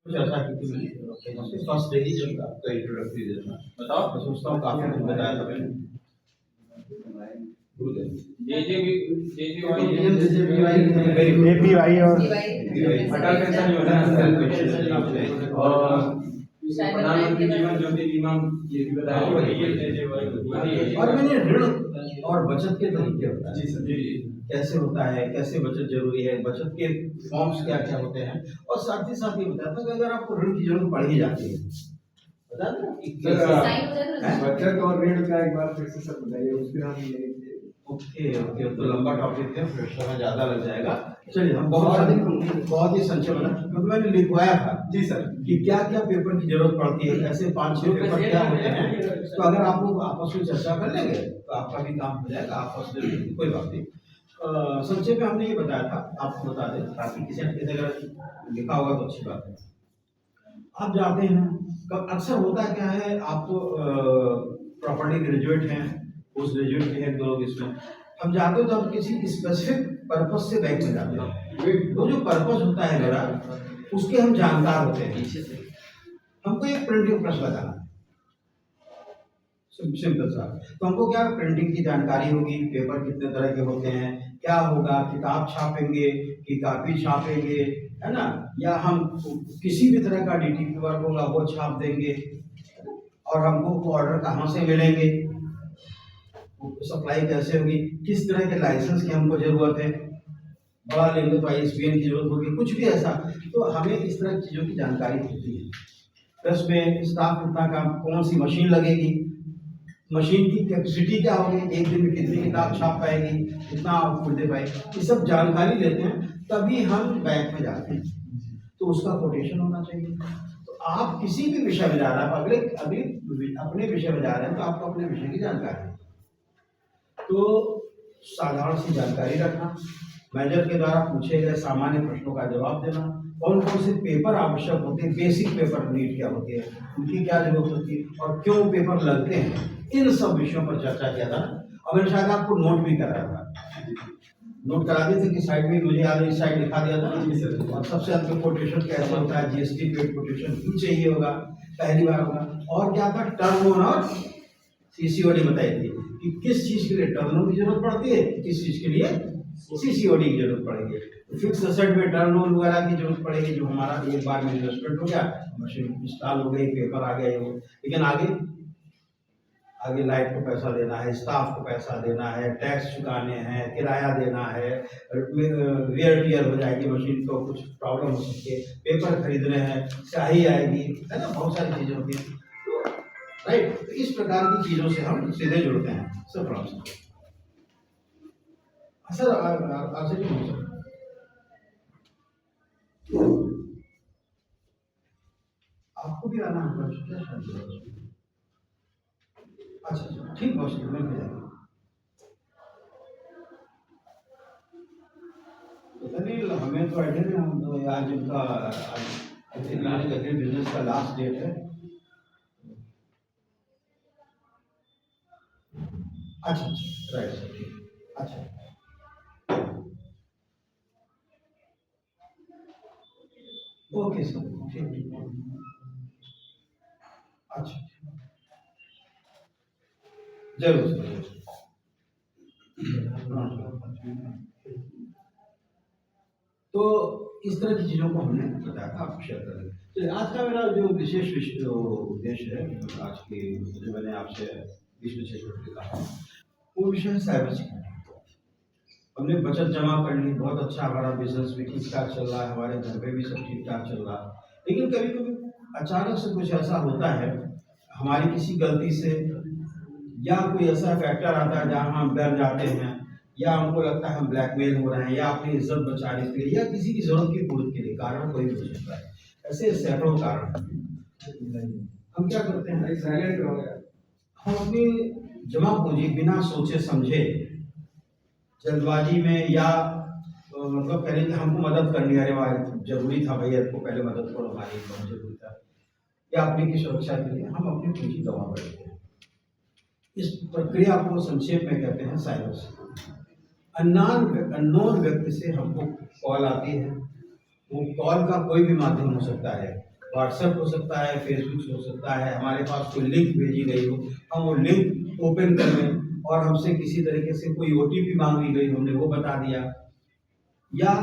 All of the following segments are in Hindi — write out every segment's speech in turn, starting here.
कुछ ऐसा क्योंकि फर्स्ट डे ही जब आपका इंट्रोडक्टरी देना बताओ, मैं सोचता हूँ काफी कुछ बताया था मैंने। एपीवाई और अटल पेंशन योजना और प्रधानमंत्री जीवन ज्योति बीमा ये भी बताया। और मैंने ऋण और बचत के तरीके बताए। जी सर, कैसे होता है, कैसे बचत जरूरी है, बचत के फॉर्म्स क्या क्या होते हैं, और साथ ही बताया था कि अगर आपको ऋण की जरूरत पड़ ही जाती है, बता दें बचत और ऋण का एक बार फिर से सब बताइए, उसके हम ओके तो लंबा टॉपिक है, फिर समय ज्यादा लग जाएगा। चलिए हम बहुत ही संक्षेप में, क्योंकि मैंने लिखवाया था जी सर कि क्या क्या पेपर की जरूरत पड़ती है, ऐसे 5-6 पेपर क्या होते हैं। तो अगर आप लोग आपस में चर्चा कर लेंगे तो आपका भी काम हो जाएगा, आपस में कोई बात नहीं। संक्षेप में हमने ये बताया था, आपको बता दें ताकि किसी ने अगर लिखा होगा तो अच्छी बात है। आप जाते हैं, कब अक्सर होता क्या है, आप तो प्रॉपर्टी ग्रेजुएट हैं, पोस्ट ग्रेजुएट भी हैं, 2 लोग इसमें। हम जाते हो तो हम किसी स्पेसिफिक पर्पस से बैंक में जाते हैं। वो जो पर्पस होता है मेरा, उसके हम जानकार होते हैं। हमको एक प्रिंटिंग प्रेस लगाना है, सिंपल सा। तो हमको क्या प्रिंटिंग की जानकारी होगी, पेपर कितने तरह के होते हैं, क्या होगा, किताब छापेंगे कि कॉपी छापेंगे, है ना, या हम किसी भी तरह का डीटीपी वर्क होगा वो छाप देंगे, और हमको ऑर्डर कहाँ से मिलेंगे, सप्लाई कैसे होगी, किस तरह के लाइसेंस की हमको जरूरत है, बड़ा लेंगे तो आईएसबीएन की जरूरत होगी, कुछ भी ऐसा। तो हमें इस तरह की चीजों की जानकारी होती है। प्लस में स्टाफ कितना काम, कौन सी मशीन लगेगी, मशीन की कैपेसिटी क्या होगी, एक दिन में कितनी किताब छाप पाएगी, कितना आउटपुट दे पाएगी, ये सब जानकारी लेते हैं, तभी हम बैंक में जाते हैं। तो उसका कोटेशन होना चाहिए। तो आप किसी भी विषय में जा रहे हैं, अगले अपने विषय में जा रहे हैं, तो आपको अपने विषय की जानकारी, तो साधारण सी जानकारी रखना, मैनेजर के द्वारा पूछे गए सामान्य प्रश्नों का जवाब देना, कौन कौन से पेपर आवश्यक होते हैं, बेसिक पेपर नीड क्या होती है, उनकी क्या जरूरत होती है, और क्यों पेपर लगते हैं, इन सब विषयों पर चर्चा किया था। और मैंने शायद आपको नोट भी कराया था, नोट करा दिए थे कि साइड में, मुझे याद है इस साइड लिखा दिया था। और सबसे अंत में कोटेशन कैसे होता है, जीएसटी पेड कोटेशन क्यों चाहिए होगा, पहली बार होगा। और क्या था, टर्न ओवर और सीसीओडी बताई थी कि किस चीज के लिए टर्न ओवर की जरूरत पड़ती है, किस चीज के लिए सीसीओडी की जरूरत पड़ेगी। फिक्स एसेट में टर्न ओवर वगैरह की जरूरत पड़ेगी, जो हमारा एक बार में इन्वेस्टमेंट हो गया, मशीन इंस्टॉल हो गई, पेपर आ गया वो। लेकिन आगे लाइट को पैसा देना है, स्टाफ को पैसा देना है, टैक्स चुकाने हैं, किराया देना है, वेयर टियर हो जाएगी मशीन को, कुछ प्रॉब्लम हो सकती है, पेपर खरीदने हैं, स्याही आएगी, है ना, बहुत सारी चीजें होती हैं। तो राइट, तो इस प्रकार की चीजों से हम सीधे जुड़ते हैं सर। प्रॉब्लम सर आपसे क्यों पूछा, आपको भी आना होगा क्या? अच्छा ठीक, बहुत मिल जाएगा। नहीं, हमें तो आइडिया नहीं, हम तो आज इनका बिजनेस का लास्ट डेट है। अच्छा राइट सर, ठीक, अच्छा ओके सर, ठीक, अच्छा जरूर सर। तो इस तरह की चीजों को हमने बताया था, आपको शेयर करेंगे। तो आज का मेरा जो विशेष उद्देश्य है, आज के जो मैंने आपसे 20-25 मिनट कहा, वो विषय है साइबर सिक्योरिटी। हमने बचत जमा कर ली, बहुत अच्छा, हमारा बिजनेस भी ठीक ठाक चल रहा है, हमारे घर पे भी सब ठीक ठाक चल रहा है। लेकिन कभी कभी अचानक से कुछ ऐसा होता है, हमारी किसी गलती से, या कोई ऐसा फैक्टर आता है जहाँ हम डर जाते हैं, या हमको लगता है हम ब्लैकमेल हो रहे हैं, या अपनी इज्जत बचाने के लिए, या किसी की जरूरत की पूर्ति के लिए, कारण कोई भी हो सकता है, ऐसे सैकड़ों कारण। हम क्या करते हैं, साइलेंट हो गया, हम अपनी जमा पूंजी बिना सोचे समझे, जल्दबाजी में, या मतलब करें कि हमको मदद करनी, अरे वाह जरूरी था भैया को पहले मदद करो, हमारी बहुत जरूरी था, या अपनी की सुरक्षा के लिए हम अपनी पूंजी गंवा बैठते हैं। इस प्रक्रिया को संक्षेप में कहते हैं साइबर सिक्योरिटी। अननोन व्यक्ति से हमको कॉल आती है, वो कॉल का कोई भी माध्यम हो सकता है, व्हाट्सएप हो सकता है, फेसबुक हो सकता है, हमारे पास कोई लिंक भेजी गई हो, हम वो लिंक ओपन कर लें और हमसे किसी तरीके से कोई ओटीपी मांगी गई, हमने वो बता दिया, या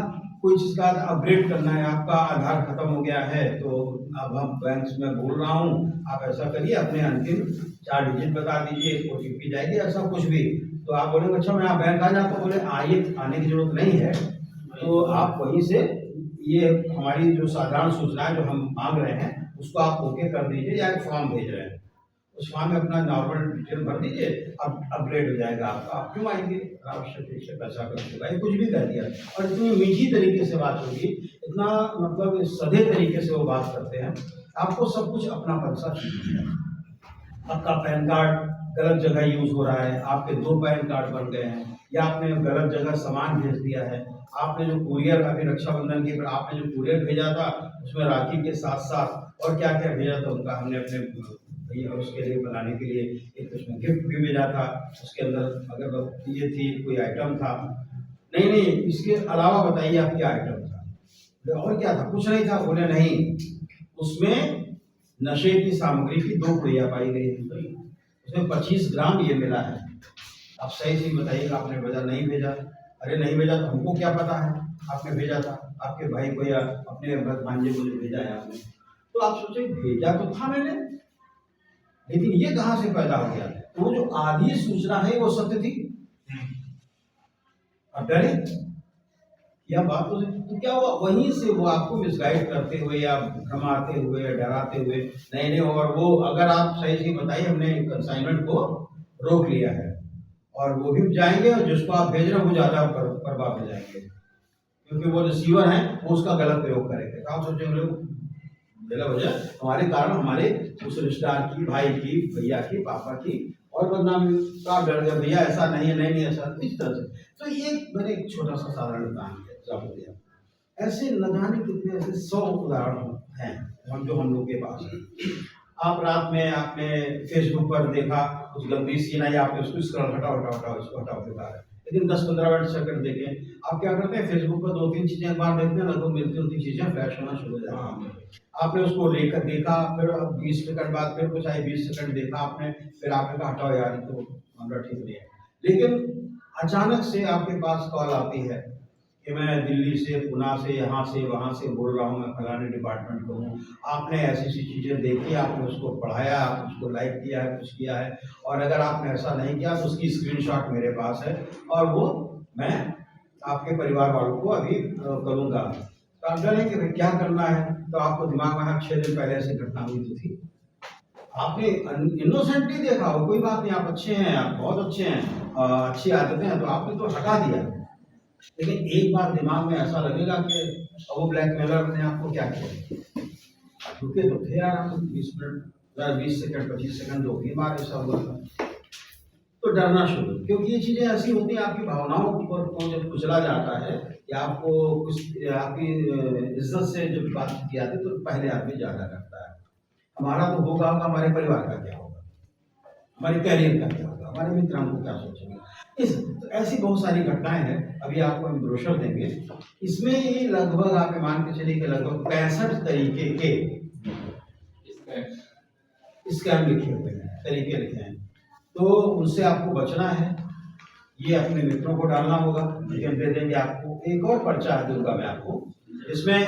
कोई चीज़ का अपग्रेड करना है, आपका आधार खत्म हो गया है तो अब हम बैंक में बोल रहा हूँ आप ऐसा करिए, अपने अंतिम 4 डिजिट बता दीजिए, ओटीपी जाएगी, ऐसा कुछ भी। तो आप बोलेंगे अच्छा मैं बैंक आ जाता हूँ, बोले आइए, आने की जरूरत नहीं है, तो आप वहीं से ये हमारी जो साधारण सूचनाएं जो हम मांग रहे हैं उसको आप ओके कर दीजिए, या एक फॉर्म भेज रहे हैं उस फॉर्म में अपना नॉर्मल डिटेल भर दीजिए, अब अपग्रेड हो जाएगा आपका, आप क्यों आएंगे, आवश्यक रूप से पैसा कर चुका है, कुछ भी कर दिया। और इतनी मीठी तरीके से बात होगी, इतना मतलब सधे तरीके से वो बात करते हैं, आपको सब कुछ अपना पैसा चाहिए। आपका पैन कार्ड गलत जगह यूज हो रहा है, आपके 2 पैन कार्ड बन गए हैं, या आपने गलत जगह सामान भेज दिया है, आपने जो कुरियर, अभी रक्षाबंधन के पर आपने जो कुरियर भेजा था उसमें राखी के साथ साथ और क्या क्या भेजा था, उनका हमने अपने भैया उसके लिए बनाने के लिए एक उसमें गिफ्ट भी भेजा था, उसके अंदर अगर ये थी, कोई आइटम था, नहीं इसके अलावा बताइए आप क्या आइटम था, और क्या था, कुछ नहीं था, बोले नहीं, उसमें नशे की सामग्री की 2 पुड़िया पाई गई थी, उसमें 25 ग्राम ये मिला है। आप सही से बताइएगा, आपने भेजा नहीं भेजा, अरे नहीं भेजा तो हमको क्या पता है, आपने भेजा था, आपके भाई को या अपने भांजे को भेजा है आपने, तो आप सोचे भेजा तो था मैंने, लेकिन ये कहाँ से पैदा हो गया, तो वो जो आधी सूचना है वो सत्य थी, अब डरे या बात तो क्या हुआ, वहीं से वो आपको मिसगाइड करते हुए या भ्रमाते हुए या डराते हुए, नहीं, और वो अगर आप सही से बताइए, हमने कंसाइनमेंट को रोक लिया है और वो भी जाएंगे, और जिसको आप भेज रहे हो वो ज़्यादा बर्बाद हो जाएंगे, क्योंकि वो रिसीवर हैं वो उसका गलत प्रयोग करेंगे। आप सोचेंगे लोग बेला वजह हमारे कारण हमारे उस रिश्तेदार की, भाई की, भैया की, पापा की और बदनामी का डर गया, भैया ऐसा नहीं है, नहीं ऐसा, इस तरह से। तो ये मैंने एक छोटा सा साधारण उदाहरण दिया, ऐसे न जाने कितने ऐसे 100 उदाहरण हैं हम लोग के पास है। आप रात में आपने फेसबुक पर देखा कुछ गंदी सीन आई, आपने उसको स्क्रॉल हटाओ इसको हटाओ बेकार है, लेकिन 10-15 सेकंड देखें, आप क्या करते हैं फेसबुक पर 2-3 चीजें एक बार देखते हैं, लगभग मिलती चीजें फ्लैश होना शुरू हो जाती हैं। आपने उसको लेकर देखा, फिर 20 सेकंड बाद फिर कुछ आई, 20 सेकंड देखा आपने, फिर आपने कहा हटाओ यार तो मामला ठीक नहीं है, लेकिन अचानक से आपके पास कॉल आती है कि मैं दिल्ली से, पुणे से, यहाँ से वहाँ से बोल रहा हूँ, मैं फलाने डिपार्टमेंट को हूँ, आपने ऐसी ऐसी चीज़ें देखी, आपने उसको पढ़ाया, आप उसको लाइक किया है, कुछ किया है, और अगर आपने ऐसा नहीं किया तो उसकी स्क्रीनशॉट मेरे पास है और वो मैं आपके परिवार वालों को अभी करूँगा। तो आप जाने कि क्या करना है, तो आपको दिमाग में 6 दिन पहले ऐसी घटना हुई तो थी, आपने इनोसेंटली देखा हो, कोई बात नहीं, आप अच्छे हैं, आप बहुत अच्छे हैं, अच्छी आदतें हैं, तो आपने तो हटा दिया, लेकिन एक बार दिमाग में ऐसा लगेगा कि वो ब्लैकमेलर ने आपको क्या किया, रुके तो थे यार हम 20 मिनट, 20 सेकंड, 25 सेकंड, 2-3 बार ऐसा हुआ था, तो डरना शुरू, क्योंकि ये चीजें ऐसी होती हैं, आपकी भावनाओं को जब कुचला जाता है या आपको कुछ आपकी इज्जत से जब बातचीत की जाती है तो पहले आदमी ज्यादा करता है, हमारा तो होगा, हमारे परिवार का क्या होगा, हमारे कैरियर का क्या होगा, हमारे मित्रों को क्या सोचेंगे, तो ऐसी बहुत सारी घटनाएं हैं। अभी आपको हम ब्रोशर देंगे, इसमें ये लगभग आप मान के चलिए कि लगभग 65 तरीके के स्कैम लिखे हुए हैं, तरीके लिखे हैं, तो उनसे आपको बचना है, ये अपने मित्रों को डालना होगा, लेकिन दे देंगे आपको एक और पर्चा है दूंगा मैं आपको, इसमें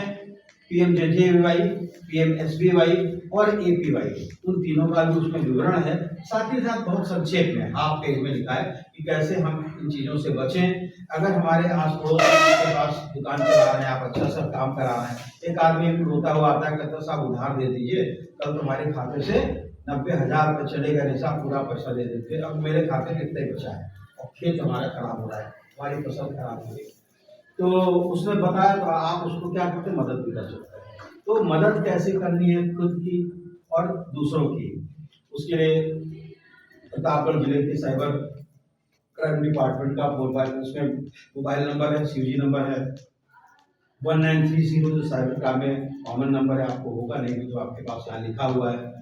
PMJJBY, PMSBY और APY, उन तीनों का भी उसमें विवरण है, साथ ही साथ बहुत संक्षेप में हाफ पेज में लिखा है कि कैसे हम इन चीज़ों से बचें। अगर हमारे आस पड़ोस के पास दुकान चला रहे हैं, आप अच्छा सा काम करा रहे हैं, एक आदमी रोता हुआ आता है, कहता साहब उधार दे दीजिए, कल तुम्हारे खाते से 90,000 रुपये चलेगा, नहीं साहब पूरा पैसा दे देते, अब मेरे खाते में इतना ही बचा है और खेत हमारा खराब हो रहा है, हमारी फसल खराब हो रही है, तो उसने बताया, तो आप उसको क्या करते, मदद भी कर सकते हैं। तो मदद कैसे करनी है खुद की और दूसरों की, उसके लिए प्रतापगढ़ जिले के साइबर क्राइम डिपार्टमेंट का उसमें मोबाइल नंबर है, CG नंबर है 1930, जो साइबर क्राइम में कॉमन नंबर है, आपको होगा नहीं तो आपके पास यहाँ लिखा हुआ है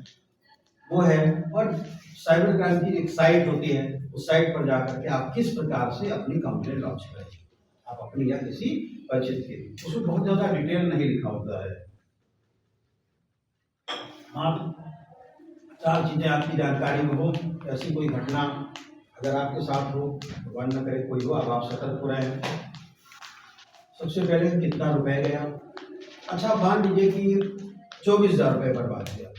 वो है, और साइबर क्राइम की एक साइट होती है, उस साइट पर जाकर के आप किस प्रकार से अपनी कंप्लेंट लॉन्च करें, आप अपनी या किसी परिचित के, उसमें बहुत ज़्यादा डिटेल नहीं लिखा होता है, आप 4 चीज़ें आपकी जानकारी में हो, ऐसी कोई घटना अगर आपके साथ हो, भगवान न करे कोई हो, अब आप सतर्क हो रहे हैं। सबसे पहले कितना रुपए गया? अच्छा मान लीजिए कि 24,000 रुपये बर्बाद किया,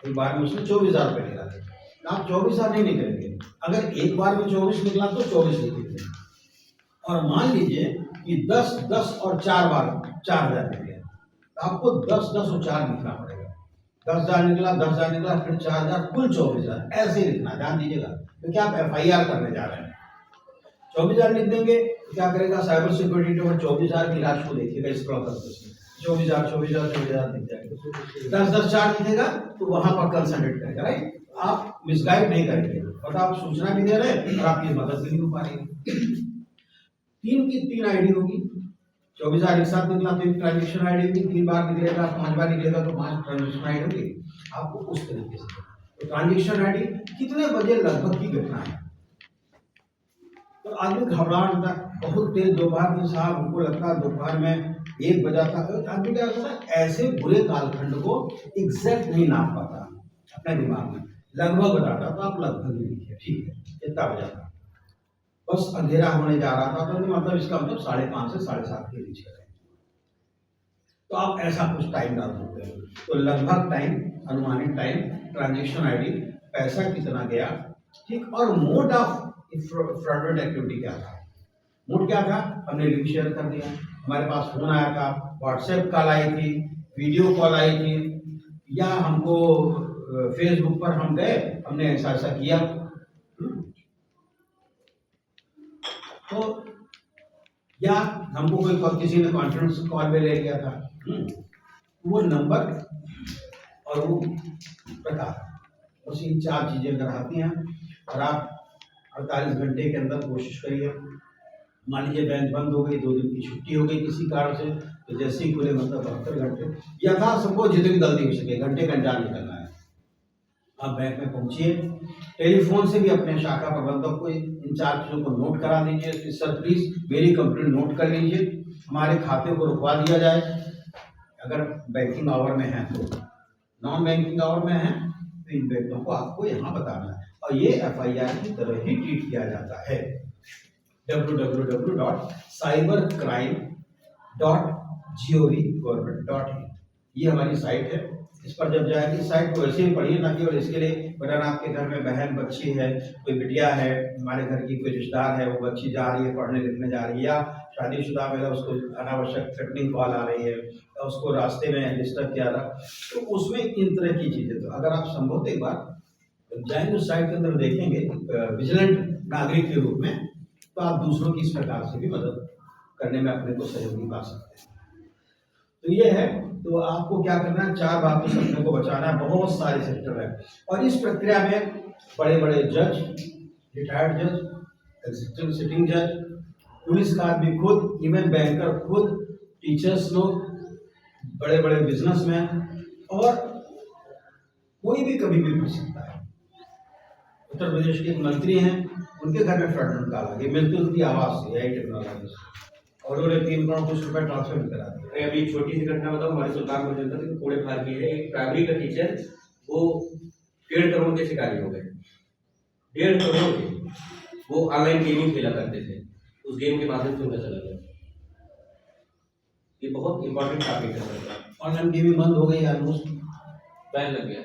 एक बार में उसने 24,000 रुपये निकाले, तो आप 24,000 नहीं निकलेंगे। अगर एक बार में 24 निकला तो 24 निकलेंगे। और मान लीजिए कि 10, 10 और 4 बार 4,000 निकले, तो आपको 10, 10 और 4 लिखना पड़ेगा। 10,000 निकला, 10,000 निकला, फिर 4,000, कुल 24,000, ऐसे ही लिखना, ध्यान दीजिएगा, क्योंकि आप FIR करने जा रहे हैं। 24,000 लिख देंगे तो क्या करेगा साइबर सिक्योरिटी टीम 24,000 की राशि को देखिएगा, स्क्रॉल करते हुए 24,000, 24,000, 24,000 दिख जाएगा। 10, 10, 4 दिखेगा तो वहां पर कंसंट्रेट करेगा, राइट। आप मिसगाइड नहीं करेंगे और आप सूचना भी दे रहे हैं और आपकी मदद भी नहीं हो पा रही है। 3 की 3 आईडी होगी, 24,000 एक साथ निकला तो एक ट्रांजेक्शन आईडी होगी, 3 बार निकलेगा, 5 बार निकलेगा तो 5 ट्रांजेक्शन आईडी होगी। आपको उस तरीके से तो ट्रांजेक्शन आईडी कितने बजे लगभग की घटना है, तो आदमी घबराहट होता है, बहुत तेज दोपहर में साहब हमको लगता है दोपहर में 1 बजा था, आदमी क्या करता है ऐसे बुरे कालखंड को एग्जैक्ट नहीं नाप पाता अपने दिमाग में, लगभग बताता, तो आप लगभग ही लिखिए, ठीक है इतना बजा था, बस अंधेरा होने जा रहा था, तो मतलब इसका मतलब 5:30 से 7:30 के बीच करें, तो आप ऐसा कुछ टाइम डाल सकते हैं। तो लगभग टाइम, अनुमानित टाइम, ट्रांजेक्शन आईडी, पैसा कितना गया, ठीक, और मोड ऑफ फ्रॉडुलेंट एक्टिविटी क्या था। मोड क्या था, हमने लिंक शेयर कर दिया, हमारे पास फोन आया था, व्हाट्सएप कॉल आई थी, वीडियो कॉल आई थी, या हमको फेसबुक पर हम गए, हमने ऐसा ऐसा किया, तो या हमको कोई किसी ने कॉन्फ्रेंस कॉल में ले लिया था, वो नंबर और वो प्रकार, बस इन 4 चीजें अगर आती हैं और आप 48 घंटे के अंदर कोशिश करिए। मान लीजिए बैंक बंद हो गई, 2 दिन की छुट्टी हो गई किसी कारण से, तो जैसे ही खुले मतलब 72 घंटे यथा सबको जितनी जल्दी हो सके, घंटे का अंजाम निकलना है, आप बैंक में पहुंचिए, टेलीफोन से भी अपने शाखा प्रबंधक को इन 4 चीजों को नोट करा दीजिए कि सर प्लीज मेरी कंप्लेंट नोट कर लीजिए, हमारे खाते को रुकवा दिया जाए अगर बैंकिंग आवर में है, तो नॉन बैंकिंग आवर में है तो इन व्यक्तियों को आपको यहाँ बताना है, और ये FIR की तरह ही ट्रीट किया जाता है। www.cybercrime.gov.in ये हमारी साइट है, इस पर जब जाएगी, साइट को वैसे ही पढ़िए, ना केवल इसके लिए बटन, आपके घर में बहन बच्ची है, कोई बिटिया है, हमारे घर की कोई रिश्तेदार है, वो बच्ची जा रही है पढ़ने लिखने जा रही है, या शादीशुदा महिला, उसको अनावश्यक थ्रेटनिंग कॉल आ रही है, या उसको रास्ते में डिस्टर्ब किया रहा, तो उसमें इन तरह की चीजें, तो अगर आप संभव एक बार जाएंगे उस साइट के अंदर देखेंगे विजिलेंट नागरिक के रूप में, तो आप दूसरों की इस प्रकार से भी मदद करने में अपने को सहयोगी पा सकते हैं। तो ये है, तो आपको क्या करना है, 4 बातों से अपने को बचाना है, बहुत सारे सेक्टर है, और इस प्रक्रिया में बड़े बड़े जज, रिटायर्ड जज, एग्जीक्यूटिव सिटिंग जज, पुलिस का आदमी खुद, इवन बैंकर खुद, टीचर्स लोग, बड़े बड़े बिजनेसमैन, और कोई भी कभी भी पूछ सकता है। उत्तर प्रदेश के एक मंत्री हैं, उनके घर में फ्रॉड निकाला गया, मिलती जुलती आवाज से, AI टेक्नोलॉजी से, और उन्होंने 3 करोड़ कुछ रुपए ट्रांसफर भी करा दिया। अभी छोटी सी घटना बताऊं, हमारे सुल्तानपुर जनपद के कोड़े फार की है, एक प्राइमरी का टीचर वो 1.5 करोड़ के शिकारी हो गए, 1.5 करोड़ के, वो ऑनलाइन गेमिंग खेला करते थे, उस गेम के माध्यम से उनका चला गया। ये बहुत इंपॉर्टेंट टॉपिक है। ऑनलाइन गेमिंग बंद हो गई, ऑलमोस्ट बैन लग गया,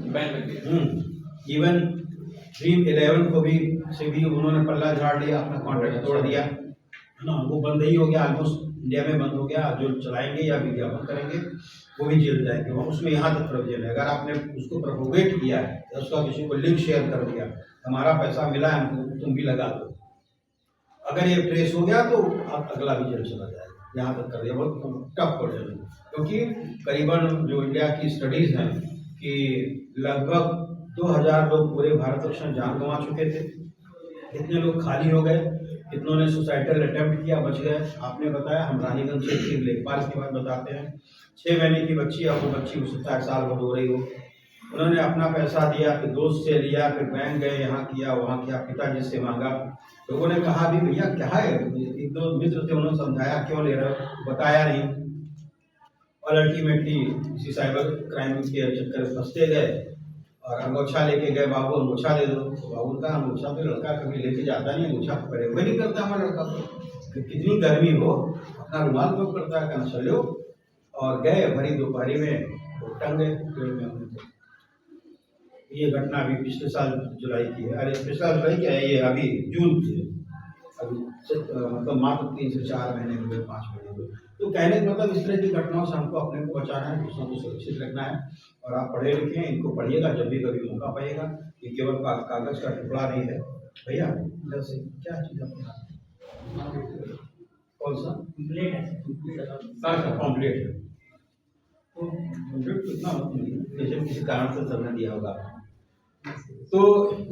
बैन लग गया। इवन ड्रीम 11 को भी से भी उन्होंने पल्ला झाड़ लिया, अपना कॉन्ट्रैक्ट तोड़ दिया, है ना, वो बंद ही हो गया, ऑलमोस्ट इंडिया में बंद हो गया। जो चलाएंगे या विज्ञापन करेंगे वो भी जेल जाएंगे, और उसमें यहाँ तक प्रोविजन है, अगर आपने उसको प्रोपोगेट किया है या उसका किसी को लिंक शेयर कर दिया, हमारा पैसा मिला है हमको, तुम भी लगा दो, अगर ये ट्रेस हो गया तो आप अगला भी जेल चला जाएगा, यहाँ तक कर दिया। बहुत टफ प्रोविजन है, क्योंकि करीबन जो इंडिया की स्टडीज हैं कि लगभग 2000 लोग पूरे भारतवर्ष में जान गंवा चुके थे, कितने लोग खाली हो गए, कितनों ने सुसाइडल अटेम्प्ट किया, बच गए। आपने बताया, हम रानीगंज क्षेत्र के लेखपाल की बात बताते हैं, 6 महीने की बच्ची, अब वो बच्ची हो सकता है साल भर हो रही हो, उन्होंने अपना पैसा दिया, फिर दोस्त से लिया, फिर बैंक गए, यहाँ किया वहाँ किया, पिताजी से मांगा, लोगों ने कहा भी भैया क्या है, 1-2 मित्र थे, उन्होंने समझाया क्यों ले रहे हो, बताया नहीं, और अल्टीमेटली इसी साइबर क्राइम के चक्कर में फंसते गए और अंगोछा लेके गए, बाबू अंगोछा दे दो। तो बाबू का अंगोछा तो लड़का कभी लेके जाता नहीं, अंगोछा प्रयोग नहीं करता हमारा लड़का। तो कितनी गर्मी हो, अपना रुमाल प्रयोग करता है, कहना चलो। और गए भरी दोपहरी में, वो टंग गए पेड़ में उनको। ये घटना अभी पिछले साल जुलाई की है, अरे पिछले साल जुलाई क्या है, ये अभी जून की है। अभी मतलब मात्र 3 से 4 महीने हुए, 5 महीने हुए। तो कहने का मतलब इस तरह की घटनाओं से हमको अपने को बचाना है, दूसरों को सुरक्षित रखना है। और आप पढ़े लिखे हैं, इनको पढ़िएगा जब भी कभी मौका पाएगा। ये केवल कागज का टुकड़ा नहीं है भैया। इधर से क्या चीज़ आपके हाथ, कौन सा कंप्लीट है, कॉम्प्लीट है। तो कॉम्प्लीट कितना जैसे किसी कारण से सबने दिया होगा। तो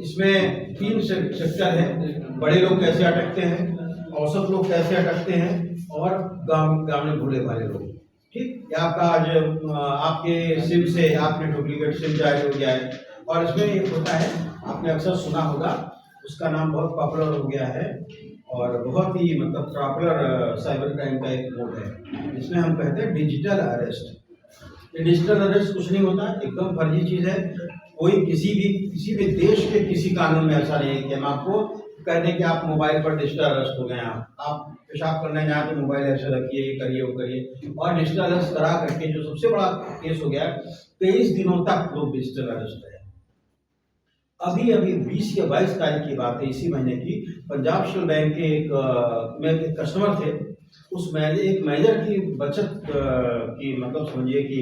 इसमें 3 सेक्टर है। बड़े लोग कैसे अटकते हैं, औसत लोग कैसे अटकते हैं, और गांव में भूले भाले लोग। ठीक, या आपका आज आपके सिम से आपने डुप्लीकेट सिम जारी हो गया है। और इसमें एक होता है, आपने अक्सर सुना होगा, उसका नाम बहुत पॉपुलर हो गया है और बहुत ही मतलब पॉपुलर साइबर क्राइम का एक मोड है, जिसमें हम कहते हैं डिजिटल अरेस्ट। ये डिजिटल अरेस्ट कुछ नहीं होता, एकदम फर्जी चीज़ है। कोई किसी भी देश के किसी कानून में ऐसा नहीं है कि हम आपको कह दें कि आप मोबाइल पर डिजिटल अरेस्ट हो गए हैं। आप पेशाब करने जाए तो मोबाइल ऐसे रखिए, ये करिए, वो करिए। और डिजिटल अरेस्ट करा करके जो सबसे बड़ा केस हो गया, 23 दिनों तक लोग डिजिटल अरेस्ट रहे। अभी 20 या 22 तारीख की बात है, इसी महीने की। पंजाब नेशनल बैंक के एक कस्टमर थे। उस एक मैनेजर की बचत की मतलब समझिए कि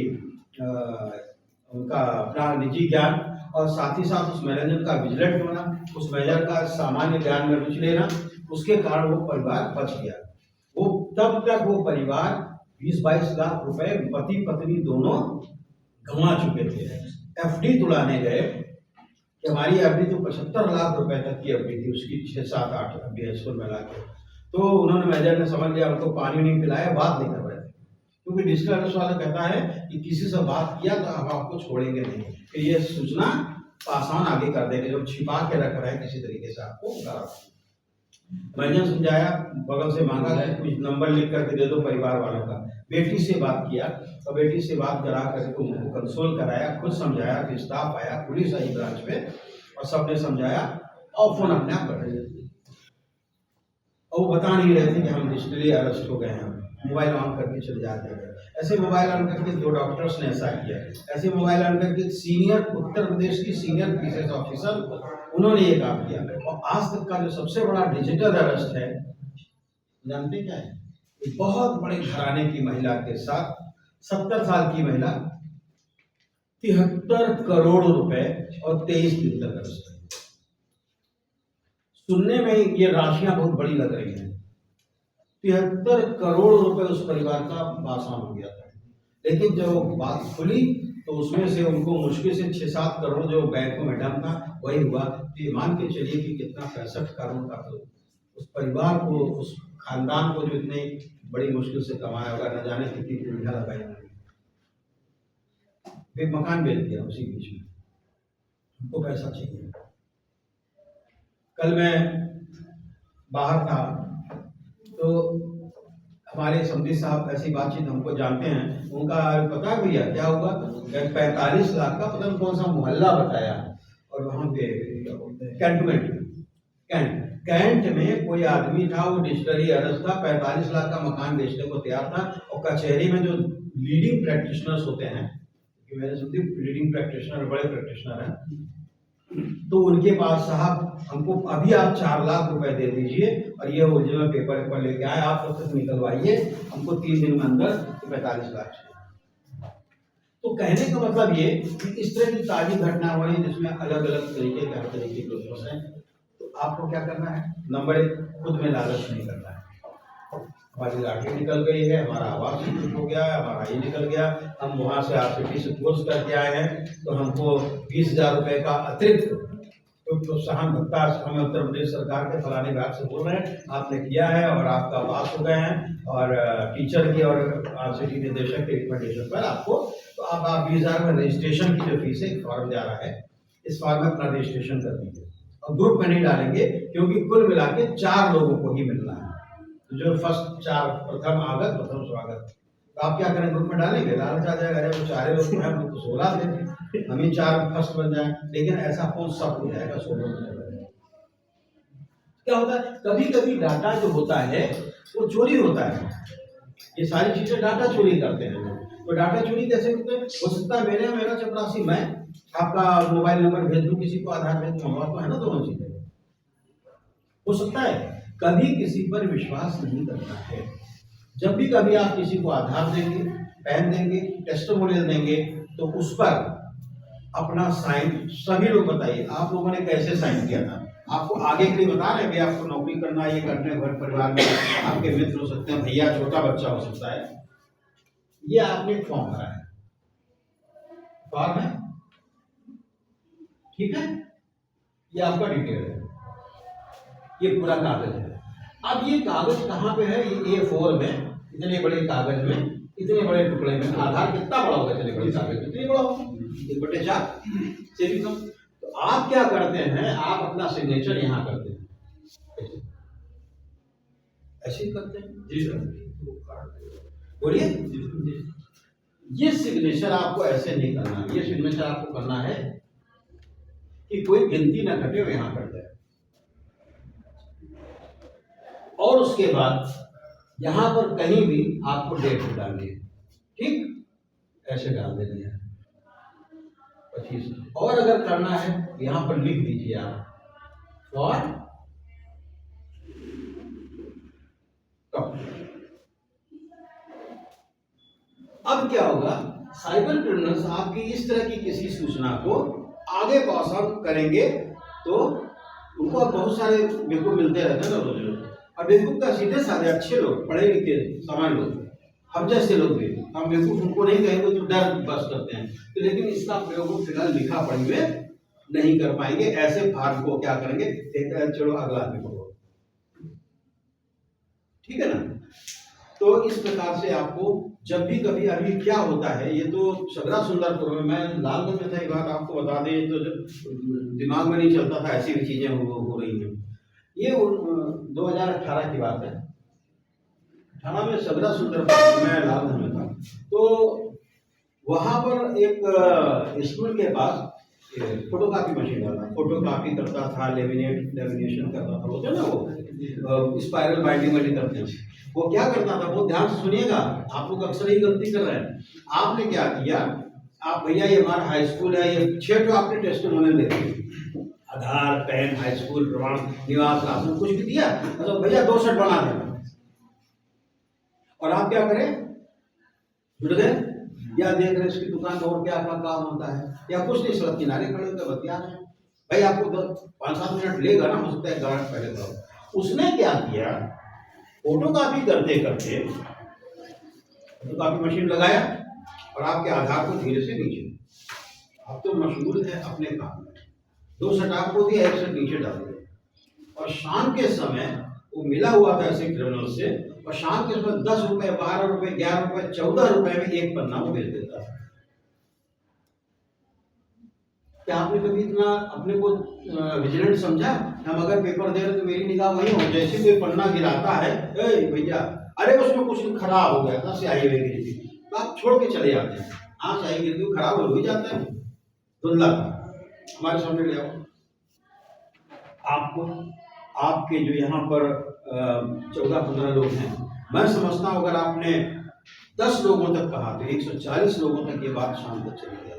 उनका अपना निजी ज्ञान और साथ ही साथ उस मैनेजर का विजिलेंट होना, उस मैनेजर का सामान्य ज्ञान में रुचि लेना, उसके कारण वो परिवार बच गया। वो तब तक वो परिवार 20-22 लाख रुपए पति पत्नी दोनों गंवा चुके थे। एफडी तुड़ाने गए कि हमारी एफडी तो 75 लाख रुपए तक की एफडी थी उसकी, 6-7-8 एफडी स्कूल में ला के। तो उन्होंने मैनेजर ने समझ लिया, उनको पानी नहीं पिलाया, बात नहीं कर रहे थे। क्योंकि डिजिटल अरेस्ट वाला कहता है कि किसी से बात किया तो हम आपको छोड़ेंगे नहीं, कि ये सूचना पासान आगे कर देंगे, जो छिपा के रख रहे हैं किसी तरीके से आपको करा। मैंने समझाया, बगल से मांगा कुछ नंबर लिख करके दे दो परिवार वालों का। बेटी से बात किया और बेटी से बात करा करके उनको कंसोल कराया, खुद समझाया, फिर स्टाफ आया, पुलिस आई ब्रांच पे और सबने समझाया और फोन अपने आप कर रहे थे। और वो बता नहीं रहे थे कि हम डिजिटली अरेस्ट हो गए हैं। मोबाइल ऑन करके चले जाते हैं। ऐसे मोबाइल ऑन करके 2 डॉक्टर्स ने ऐसा किया। ऐसे मोबाइल ऑन करके सीनियर उत्तर प्रदेश की सीनियर पीसीएस ऑफिसर, उन्होंने ये काम किया। और आज तक का जो सबसे बड़ा डिजिटल अरेस्ट है, जानते क्या है? एक बहुत बड़े घराने की महिला के साथ 70 साल की महिला 73 करोड़ रुपए और 23 दिन तक अरेस्ट है। सुनने में ये राशियां बहुत बड़ी लग रही हैं। 73 करोड़ रुपए उस परिवार का आसान हो गया था। लेकिन जब बात खुली तो उसमें से उनको मुश्किल से 6-7 करोड़ जो बैंकों में डम था वही हुआ। तो ये मान के चलिए कि कितना 65 करोड़ का तो उस परिवार को, उस खानदान को जो इतनी बड़ी मुश्किल से कमाया होगा, न जाने कितनी पीढ़ियां लगाई होंगी। एक मकान बेच दिया उसी बीच में, हमको पैसा चाहिए। कल मैं बाहर था तो हमारे समझी साहब ऐसी बातचीत हमको जानते हैं, उनका पता है भैया क्या हुआ? 45 लाख का पता नहीं कौन सा मोहल्ला बताया, और वहाँ पे कैंट में कोई आदमी था, वो डिजिटली अरेस्ट था, 45 लाख का मकान बेचने को तैयार था। और कचहरी में जो लीडिंग प्रैक्टिशनर्स होते हैं, मैंने सुनी लीडिंग प्रैक्टिशनर बड़े प्रैक्टिशनर हैं, तो उनके पास साहब हमको अभी आप 4 लाख रुपए दे दीजिए और ये ओरिजिनल पेपर लेके आए, आप तब तक निकलवाइए, हमको 3 दिन में अंदर 45 लाख चाहिए। तो कहने का मतलब ये कि इस तरह की ताजी घटना हो रही जिसमें अलग अलग तरीके के हर तरीके के लोग हैं। तो आपको क्या करना है? नंबर 1, खुद में लालच नहीं करना है। हमारी लाठी निकल गई है, हमारा आवास छूट हो गया है, हमारा ये निकल गया, हम वहाँ से आरसीटी से कोर्स करके आए हैं, तो हमको 20,000 रुपये का अतिरिक्त प्रोत्साहन भत्ता हम उत्तर प्रदेश सरकार के फलाने विभाग से बोल रहे हैं, आपने किया है और आपका पास हो गए हैं, और टीचर की और आरसीटी निदेशक के रिकमेंडेशन पर आपको, तो आप 20,000 में रजिस्ट्रेशन की जो फीस है, एक फॉर्म जा रहा है, इस फॉर्म में अपना रजिस्ट्रेशन कर दीजिए। और ग्रुप में नहीं डालेंगे क्योंकि कुल मिला के 4 लोगों को ही मिलना है। जो फर्स्ट 4 प्रथम आगत प्रथम स्वागत, तो आप क्या करें, ग्रुप में डालेंगे, लालच आ जाएगा, अरे वो 4 लोग हैं, हम तो 16 थे, हम ही 4 फर्स्ट बन जाए। लेकिन ऐसा फोन सब हो जाएगा, 16 में चला जाएगा। क्या होता है, कभी कभी डाटा जो होता है वो चोरी होता है। ये सारी चीजें डाटा चोरी करते हैं लोग। तो डाटा चोरी कैसे करते हैं? हो सकता है मेरा चपरासी मैं आपका मोबाइल नंबर भेज दूं, किसी को आधार भेज दूं, तो है ना दोनों चीजें। हो सकता है कभी किसी पर विश्वास नहीं करना है। जब भी कभी आप किसी को आधार देंगे, पैन देंगे, टेस्टिमोनियल देंगे, तो उस पर अपना साइन, सभी लोग बताइए आप लोगों ने कैसे साइन किया था। आपको आगे के लिए बता रहे हैं कि आपको नौकरी करना है, ये करने, घर परिवार में आपके मित्र हो सकते हैं, भैया, छोटा बच्चा हो सकता है। ये आपने एक फॉर्म भरा है, फॉर्म है, ठीक है, ये आपका डिटेल है, ये पूरा कागज है। अब ये कागज कहाँ पे है? ये A4 में, इतने बड़े कागज में, इतने बड़े टुकड़े में। आधार कितना बड़ा होगा? इतने बड़े कागज कितने बड़ा होगा? 1/4 से भी कम। तो आप क्या करते हैं, आप अपना सिग्नेचर यहाँ करते हैं, ऐसे ही करते हैं। जी सर। बोलिए। ये सिग्नेचर आपको ऐसे नहीं करना, ये सिग्नेचर आपको करना है कि कोई गिनती ना घटे और यहाँ कर जाए। और उसके बाद यहां पर कहीं भी आपको डेट डालनी है, ठीक, ऐसे डाल देनी है 25। और अगर करना है यहां पर लिख दीजिए आप फॉर कब। अब क्या होगा, साइबर क्रिमिनल्स आपकी इस तरह की किसी सूचना को आगे पास ऑन करेंगे, तो उनको बहुत सारे बेवकूफ मिलते रहते हैं ना रोज रोज। और बेवकूफ का सीधे साधे अच्छे लोग, पढ़े लिखे सामान्य लोग, हम जैसे लोग भी, हम बेवकूफ उनको नहीं कहेंगे तो डर बस करते हैं। तो लेकिन इसका प्रयोग फिलहाल लिखा पढ़ी में नहीं कर पाएंगे। ऐसे भाग को क्या करेंगे, चलो अगला आदमी पढ़ो, ठीक है ना। तो इस प्रकार से आपको जब भी कभी, अभी क्या होता है, ये तो सगरा सुंदरपुर में, मैं लालगंज में था, एक बात आपको बता दें, तो दिमाग में नहीं चलता था, ऐसी भी चीजें हो रही हैं। ये 2018 की बात है, 18 में सगरा सुंदरपुर में लालगंज में था। तो वहां पर एक स्कूल के पास फोटोकॉपी मशीन वाला फोटोकॉपी करता था, लेमिनेशन करता था, बोलते ना वो स्पाइरल बाइंडिंग वाली करते हैं। वो क्या करता था, वो ध्यान से सुनिएगा, आप लोग अक्सर ही गलती कर रहे हैं। आपने क्या किया, आप भैया ये हमारा हाई स्कूल है, ये 6 तो आपने टेस्टिमोनियल दे दिए, आधार, पैन, हाई स्कूल प्रमाण, निवास, राशन, कुछ भी दिया, तो भैया 2 सेट बना देना। और आप क्या करें, जुड़ गए, या देख रहे इसकी दुकान और क्या क्या काम होता है, या कुछ नहीं, सड़क किनारे खड़े होकर बतिया रहे हैं। भाई आपको 5-7 मिनट लेगा ना, हो सकता है 1 मिनट पहले करो। उसने क्या किया, फोटोकॉपी करते करते फोटोकॉपी मशीन लगाया और आपके आधार को धीरे से नीचे, आप तो मशगूल है अपने काम में, 2 सेट आपको दिया, 1 सेट नीचे डाल दिया। और शाम के समय वो मिला हुआ था ऐसे क्रिमिनल से, और शाम के समय 10 रुपए, 12 रुपए, 11 रुपए, 14 रुपए में एक पन्ना वो बेच देता था। क्या आपने कभी इतना अपने को विजिलेंट समझा? हम अगर पेपर दे रहे तो मेरी निगाह वही हो, जैसे कोई पन्ना गिराता है, भैया अरे उसमें कुछ खराब हो गया था, स्याही वही गिरी थी, तो आप छोड़ के चले जाते हैं। हाँ, स्याही गिर गई, खराब हो ही जाता है, धुंधला था, हमारे सामने ले आओ। आपको आपके जो यहाँ पर 14-15 लोग हैं, मैं समझता हूँ अगर आपने 10 लोगों तक कहा तो 140 लोगों तक ये बात शाम तक चली जाएगी।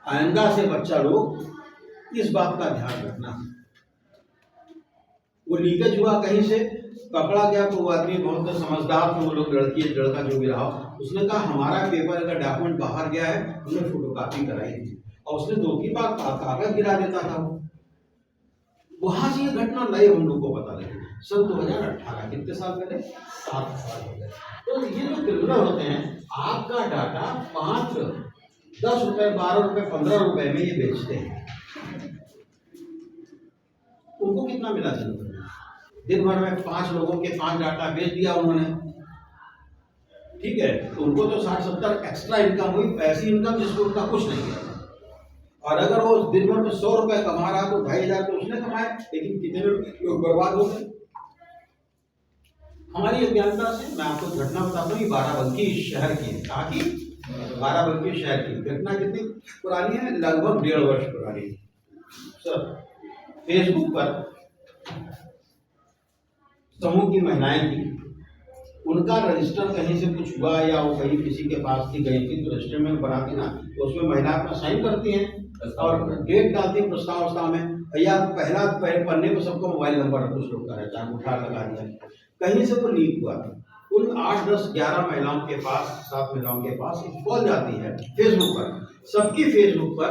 आइंदा से बच्चा लोग इस बात का ध्यान रखना। वो लीकेज हुआ कहीं से, पकड़ा गया, तो वो आदमी बहुत समझदार थे, वो लोग लड़का जो भी रहा, उसने कहा हमारा पेपर का डॉक्यूमेंट बाहर गया है, हमने फोटोकॉपी कराई थी, और उसने 2 बार कागज गिरा देता था। वहां से ये घटना लाइव हम लोग को पता लगी, सन 2018, कितने साल पहले, 7 साल हो गए। तो ये जो क्रिमिनल होते हैं, आपका डाटा 5, 10 रुपए, 12 रुपए, 15 रुपए में ये बेचते हैं। उनको कितना मिला दिन भर में? 5 लोगों के 5 डाटा बेच दिया उन्होंने, ठीक है, तो उनको तो 60-70 एक्स्ट्रा इनकम हुई, ऐसी इनकम जिसको उनका कुछ नहीं है। और अगर वो दिन भर में 100 रुपए कमा रहा तो 2500 तो उसने कमाए, लेकिन कितने लोग बर्बाद हो गए। हमारी अज्ञानता से मैं आपको घटना बताता हूँ, ये बाराबंकी शहर की है। कहाँ की? बाराबंकी शहर की। घटना कितनी पुरानी है? लगभग 1.5 वर्ष पुरानी है। सर, फेसबुक पर समूह की महिलाएं थी, उनका रजिस्टर कहीं से कुछ हुआ या वो कहीं किसी के पास थी गई थी, तो रजिस्टर में बनाती ना, तो उसमें महिला अपना साइन करती हैं और डेट डालती है प्रस्ताव में, या पहला पन्ने पर सबको मोबाइल नंबर कुछ लोग का रहता है, उठा लगा दिया। कहीं से तो लीक हुआ। उन 8, 10, 11 महिलाओं के पास, 7 महिलाओं के पास एक कॉल जाती है फेसबुक पर, सबकी फेसबुक पर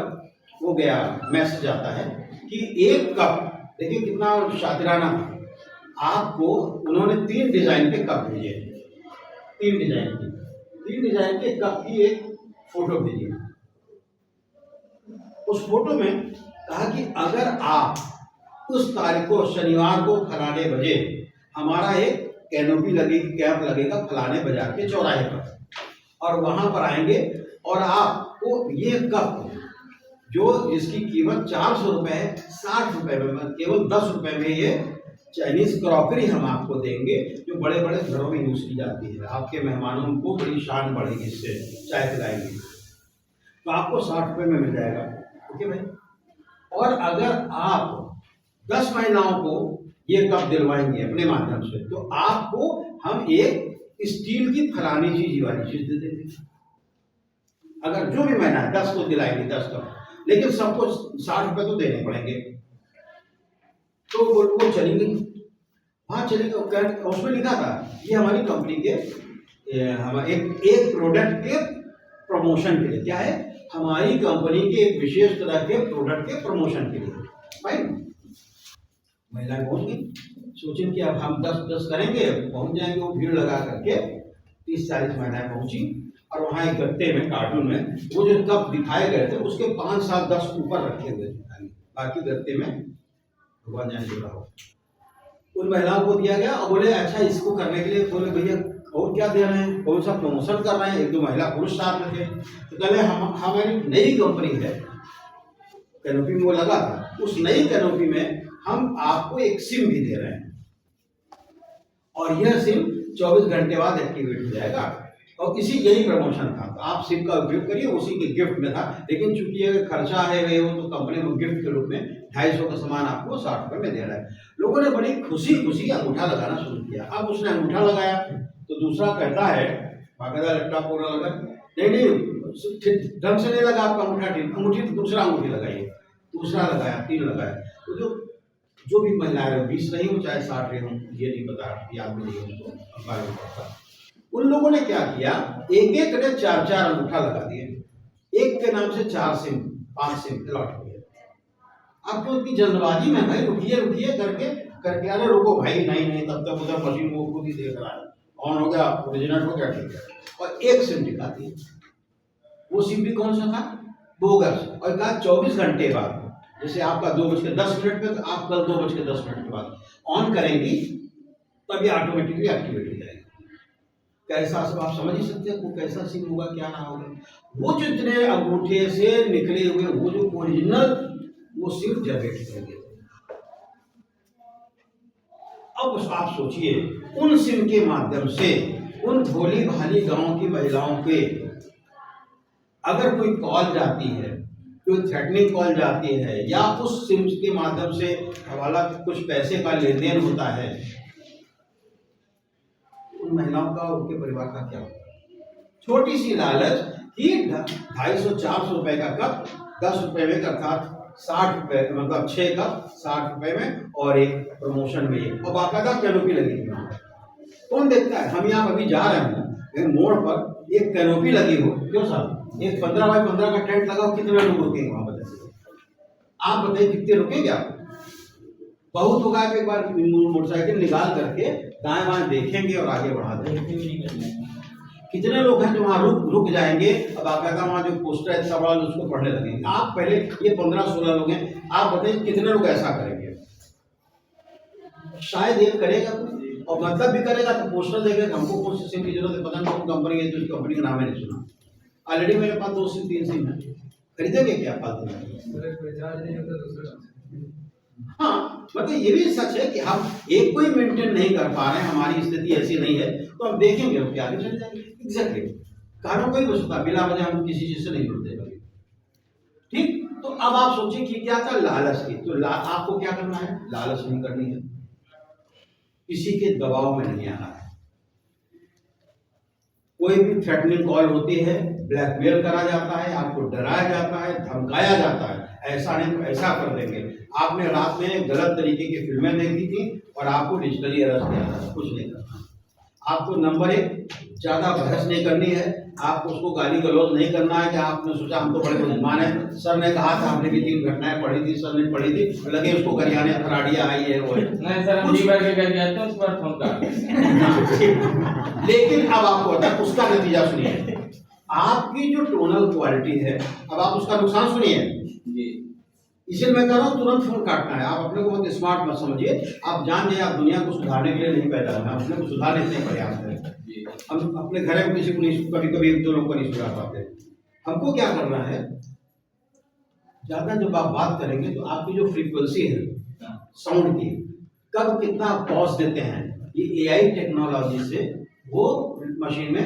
वो गया मैसेज आता है कि 1 कप, देखिए कितना शातिराना, आपको उन्होंने 3 डिजाइन के कप भेजे, 3 डिजाइन के कप की एक फोटो भेजी। उस फोटो में कहा कि अगर आप उस तारीख को शनिवार को फलाने बजे हमारा एक कैनोपी लगेगी, कैंप लगेगा फलाने बाजार के चौराहे पर, और वहां पर आएंगे और आपको ये कप जो जिसकी कीमत 400 रुपए है, 60 रुपए में, केवल 10 रुपए में ये चाइनीज क्रॉकरी हम आपको देंगे, जो बड़े बड़े घरों में यूज की जाती है। आपके मेहमानों को बड़ी शान बढ़ेगी, इससे चाय पिलाएंगे, तो आपको 60 रुपए में मिल जाएगा। ओके भाई। और अगर आप 10 महिलाओं को ये कप दिलवाएंगे अपने माध्यम से, तो आपको हम एक स्टील की फलानी चीज वाली चीज दे देंगे। अगर जो भी महिला 10 को दिलाएंगे 10 कप, लेकिन सबको 60 रुपए तो देने पड़ेंगे। तो वो चली गई, वहां चली गई, उसमें लिखा था ये हमारी कंपनी के एक प्रोडक्ट के प्रमोशन के लिए, क्या है, हमारी कंपनी के एक विशेष तरह के प्रोडक्ट के प्रमोशन के लिए। भाई महिलाएं पहुंच गई, सोचें कि अब हम 10-10 करेंगे, पहुंच जाएंगे। वो भीड़ लगा करके 30-40 महिलाएं पहुंची, और वहां एक गत्ते में, कार्टून में वो जो कप दिखाए गए थे उसके 5, 7, 10 ऊपर रखे हुए थे, बाकी गत्ते में भगवान जाने जुड़ा हो। उन महिलाओं को दिया गया और बोले अच्छा इसको करने के लिए, बोले भैया और क्या दे रहे हैं, कौन सा प्रमोशन कर रहे हैं। 1-2 महिला पुरुष साथ में थे, तो कहले हमारी नई कंपनी है, कैनोपी में वो लगा था, उस नई कैनोपी में हम आपको एक सिम भी दे रहे हैं, और यह सिम 24 घंटे बाद एक्टिवेट हो जाएगा, और इसी यही प्रमोशन था, तो आप सिम का उपयोग करिए, उसी के गिफ्ट में था। लेकिन चूंकि ये खर्चा है वे वो, तो कंपनी को गिफ्ट के रूप में 250 का सामान आपको 60 रुपए में दे रहा है। लोगों ने बड़ी खुशी खुशी अंगूठा लगाना शुरू किया। अब उसने अंगूठा लगाया तो दूसरा कहता है, बाकायदा लट्टा पोरा लगा, नहीं ढंग से नहीं लगा आपका अंगूठा, अंगूठी दूसरा अंगूठी लगाइए, दूसरा लगाया, 3 लगाया। तो जो भी महिलाएं 20 रही हो चाहे 60 रही हो, ये नहीं पता, याद नहीं है उनको, बारे में पता। उन लोगों ने क्या किया, एक ने 4-4 अंगूठा लगा दिए, एक के नाम से 4 सिम 5 सिम लौट हो गया। अब तो इतनी जल्दबाजी में, भाई रुकिए करके अरे रुको भाई, नहीं तब तक उधर मशीन वो खुद ही देख रहा है, ऑन हो गया, ओरिजिनल हो गया, ठीक है, और एक सिम दिखाती है। वो सिम भी कौन सा था, बोगस, और कहा 24 घंटे बाद, जैसे आपका 2:10 पे, तो आप कल 2:10 के बाद ऑन करेंगी, तभी ऑटोमेटिकली एक्टिवेट हो जाएगी। कैसा सब आप समझ ही सकते हैं, वो कैसा सिम होगा, क्या ना होगा। वो जो इतने अंगूठे से निकले हुए वो जो ओरिजिनल वो सिम जनरेट करेंगे। अब आप सोचिए, उन सिम के माध्यम से उन भोली भाली गांव की महिलाओं पे अगर कोई कॉल जाती है, कोई थ्रेटनिंग कॉल जाती है, या उस सिम के माध्यम से हवाला कुछ पैसे का लेन देन होता है, उन महिलाओं का और उनके परिवार का क्या होगा। छोटी सी लालच कि 250-400 रुपए का कप 10 रुपए में, अर्थात 60 रुपए, मतलब 6 कप 60 रुपए में, और एक प्रमोशन में, और बाकायदा कैनोपी लगी थी। कौन देखता है, हम यहाँ अभी जा रहे हैं मोड़ पर, एक कैनोपी लगी हो, क्यों साहब, एक 15 बाय 15 का टेंट लगाओ, कितने लोग रुकेंगे वहां बताइए, आप बताइए कितने रुकेंगे आप। बहुत होगा कि एक बार मोटरसाइकिल निकाल करके दाएं बाएं देखेंगे और आगे बढ़ा देंगे। कितने लोग हैं जो वहां रुक जाएंगे, अब बाकायदा वहां जो पोस्टर है इतना बड़ा, उसको पढ़ने लगेंगे। आप पहले, ये 15-16 लोग हैं, आप बताइए कितने लोग ऐसा करेंगे। शायद एक करेगा, और मतलब भी करेगा तो पोस्टर देखेगा, हमको कौन सी सिम की जरूरत है, पता नहीं कौन कंपनी है, तो इस कंपनी का नाम है नहीं सुना। ऑलरेडी मेरे पास 2 सिम 3 सिम है, खरीदेंगे क्या फालतू में। हाँ, मतलब ये भी सच है कि हम एक को ही मेंटेन नहीं कर पा रहे हैं, हमारी स्थिति ऐसी नहीं है, तो हम देखेंगे हम आगे चले जाएंगे। एग्जैक्टली, कानों को ही बचता, बिना वजह हम किसी चीज से नहीं जुड़ते कभी। ठीक, तो अब आप सोचिए कि क्या था लालच की, तो आपको क्या करना है, लालच नहीं करनी है, किसी के दबाव में नहीं आना है। कोई भी थ्रेटनिंग कॉल होती है, ब्लैकमेल करा जाता है, आपको डराया जाता है, धमकाया जाता है, ऐसा नहीं तो ऐसा कर देंगे। आपने रात में गलत तरीके की फिल्में देखी थी और आपको डिजिटली अरेस्ट किया था, कुछ नहीं करना। आपको नंबर एक, ज्यादा बहस नहीं करनी है, आपको उसको गाली गलौज नहीं करना है कि आपने सोचा हम तो बड़े बुद्धिमान है, सर ने कहा था, हमने भी 3 घटनाएं पढ़ी थी, सर ने पढ़ी थी, लगे उसको गरियाने फराडिया आई है वो है। नहीं सर, हम कुछ- जी भर के कर जाते हैं, उस पर फोन कर। लेकिन अब आपको पता है उसका नतीजा सुनिए, आपकी जो टोनल क्वालिटी है, अब आप उसका नुकसान सुनिए। जी इसीलिए मैं कह रहा हूँ तुरंत फोन काटना है। आप अपने को बहुत स्मार्ट मत समझिए, आप जान जाइए आप दुनिया को सुधारने के लिए नहीं पैदा हुए, हम अपने को सुधारने से नहीं प्रयास करें। जी हम अपने घर में किसी को नहीं, कभी कभी 1-2 लोगों को नहीं सुधार पाते। हमको क्या करना है, ज्यादा जब आप बात करेंगे तो आपकी जो फ्रीक्वेंसी है साउंड की, कब कितना पॉज देते हैं, ये एआई टेक्नोलॉजी से वो मशीन में